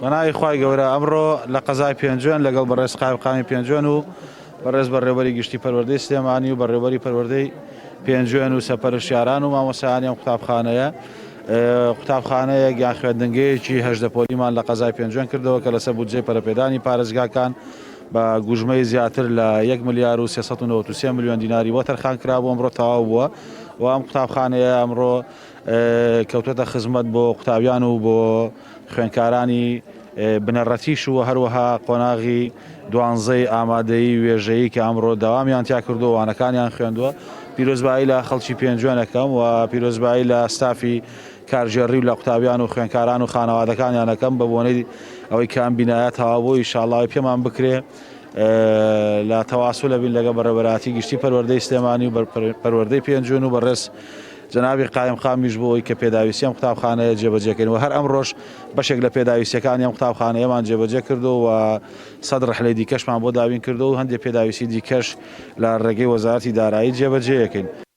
بەناوی خوای گەورە ئەمڕۆ لە قەزای پێنجوێن لەگەڵ بەڕێز قایمقامی پێنجوێن و بەڕێز بەڕێوەبەری گشتی پەروەردەی سلێمانی و بەڕێوەبەری پەروەردەی پێنجوێن و سەپەرشتیاران و مامۆستایانی ئەم قوتابخانەیە قوتابخانەیەک یان خوێندنگەیەکی هەژدە پۆلیمان لە قەزای پێنجوێن کردەوە کە لەسەر بودجێ پەرەپێدانی پارێزگاکان بە گوژمەی زیاتر لە 1,393 ملیۆن دیناری بۆ تەرخان کرابوو ئەمڕۆ تەواو بووە و ئەم قوتابخانەیە ئەمڕۆ کەوتۆتە خزمەت بۆ قوتابیان و بۆ خوێندکارانی بنەڕەتیش و هەروەها قۆناغی دوانزەی ئامادەیی وێژەیی کە ئەمڕۆ داوامیان تیا کردو وانەکانیان خوێندووە. پیرۆزبایی لە خەڵکی پێنجوێنەکەم و پیرۆزبایی لە ستافی کارژێڕی و لە قوتابیان و خوێندکاران و خانەوادەکانیانەکەم بە بۆنەی ئەوەی کام بینایە تەواو بوو ئینشاڵڵا پێمان بکرێ لە تەواسو لەبین لەگە بەڕێوەبەراتی گشتی پەروەردەی سلێمانی و پەروەردەی پێنجوێن و بەڕێز جەنابی قایمقامیش بۆەوەی کە پێداویستی ئەم قوتابخانەیە جێبەجێکردن و هەر ئەمڕۆژ بەشێک لە پێداویستیەکانی ئەم قوتابخانەیەمان جێبەجێ کردو و سەد ڕەحلەی دیکەشمان بۆ داوین کردو و هەندێک پێداویستی دیکەش لە ڕێگەی وەزارەتی دارایی جێبەجێیەکەین.